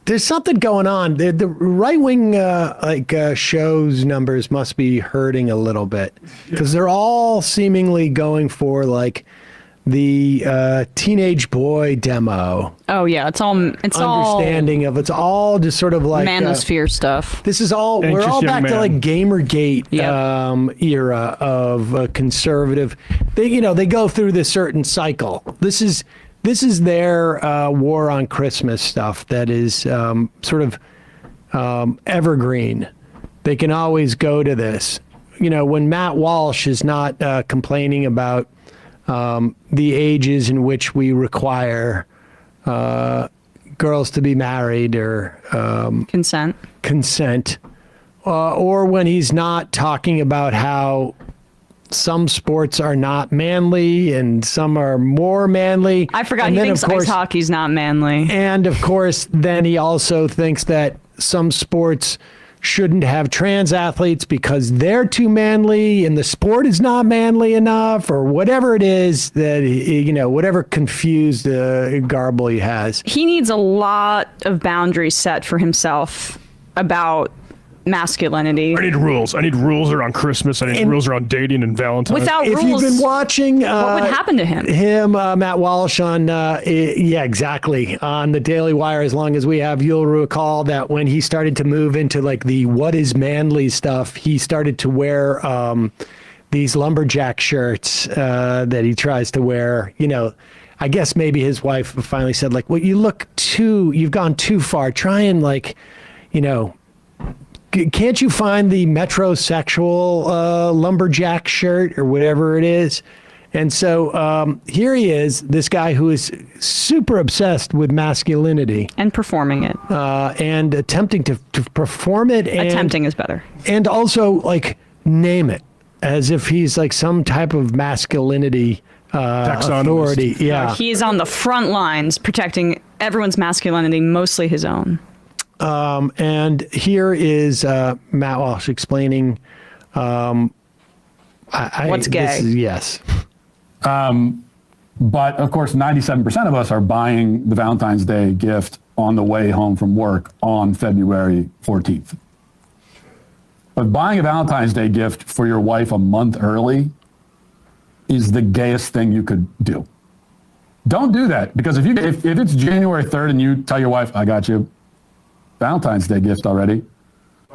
there's something going on. The right-wing shows numbers must be hurting a little bit because they're all seemingly going for like the teenage boy demo. Oh yeah, it's all understanding of it's all just sort of like manosphere stuff. This is all we're all back to like Gamergate era of conservative. They go through this certain cycle. This is their war on Christmas stuff that is sort of evergreen. They can always go to this. When Matt Walsh is not complaining about the ages in which we require girls to be married or consent, or when he's not talking about how some sports are not manly and some are more manly. I forgot he thinks ice hockey's not manly. And of course, then he also thinks that some sports shouldn't have trans athletes because they're too manly and the sport is not manly enough, or whatever it is that whatever confused garble he has. He needs a lot of boundaries set for himself about masculinity. I need rules. I need rules around Christmas. I need rules around dating and Valentine's. Without rules, if you've been watching, what would happen to him? Matt Walsh on, exactly, on the Daily Wire. As long as we have, you'll recall that when he started to move into like the what is manly stuff, he started to wear these lumberjack shirts that he tries to wear. I guess maybe his wife finally said like, well, you've gone too far. Try and can't you find the metrosexual lumberjack shirt or whatever it is? And so here he is, this guy who is super obsessed with masculinity. And performing it. And attempting to perform it. Attempting is better. And also, name it, as if he's like some type of masculinity authority. Yeah. He is on the front lines protecting everyone's masculinity, mostly his own. And here is Matt Walsh explaining what's gay. Yes. But of course, 97% of us are buying the Valentine's Day gift on the way home from work on February 14th. But buying a Valentine's Day gift for your wife a month early is the gayest thing you could do. Don't do that, because if it's January 3rd and you tell your wife, I got you Valentine's Day gift already,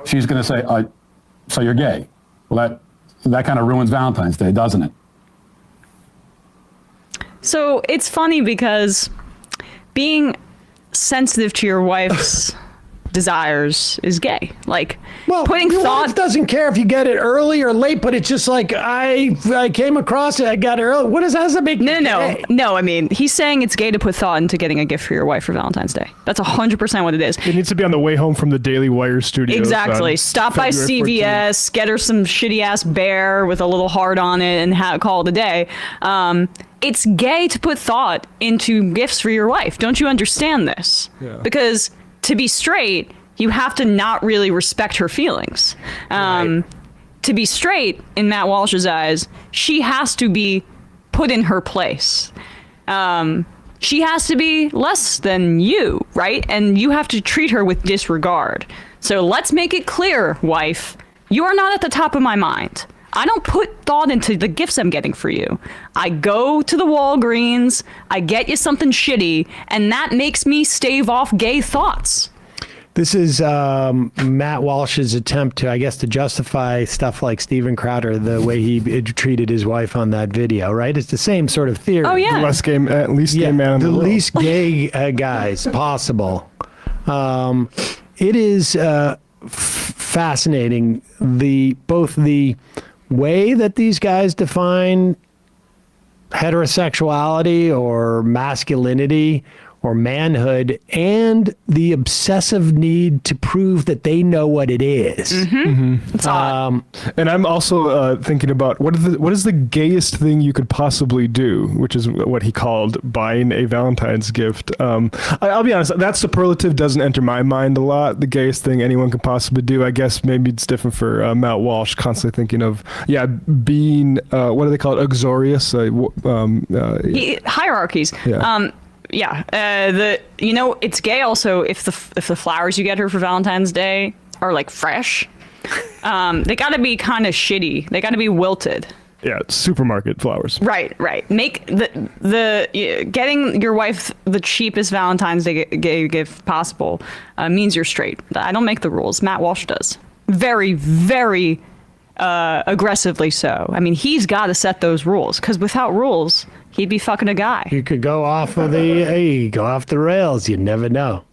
she's going to say, so you're gay. Well, that kind of ruins Valentine's Day, doesn't it? So it's funny because being sensitive to your wife's desires is gay. Putting your thought wife doesn't care if you get it early or late, but it's just like I came across it, I got it early. What does that make? No. I mean, he's saying it's gay to put thought into getting a gift for your wife for Valentine's Day. That's 100% what it is. It needs to be on the way home from the Daily Wire studio. Exactly. Stop by CVS, 14th. Get her some shitty ass bear with a little heart on it, and call it a day. It's gay to put thought into gifts for your wife. Don't you understand this? Yeah. Because to be straight, you have to not really respect her feelings. Right. To be straight, in Matt Walsh's eyes, she has to be put in her place. She has to be less than you, right? And you have to treat her with disregard. So let's make it clear, wife, you are not at the top of my mind. I don't put thought into the gifts I'm getting for you. I go to the Walgreens, I get you something shitty, and that makes me stave off gay thoughts. This is Matt Walsh's attempt to justify stuff like Steven Crowder, the way he treated his wife on that video, right? It's the same sort of theory. Oh, yeah. The least gay man in the world. The least gay guys possible. It is fascinating, both the way that these guys define heterosexuality or masculinity or manhood, and the obsessive need to prove that they know what it is. It's odd. And I'm also thinking about what is the gayest thing you could possibly do, which is what he called buying a Valentine's gift. I'll be honest, that superlative doesn't enter my mind a lot. The gayest thing anyone could possibly do. I guess maybe it's different for Matt Walsh, constantly thinking of being what do they call it, uxorious? Hierarchies. Yeah. it's gay also if the flowers you get her for Valentine's Day are like fresh. They got to be kind of shitty. They got to be wilted. Yeah, supermarket flowers. Right. Make getting your wife the cheapest Valentine's Day gift possible means you're straight. I don't make the rules. Matt Walsh does. Very, very aggressively so. I mean, he's got to set those rules because without rules, he'd be fucking a guy. You could go off the rails. You never know.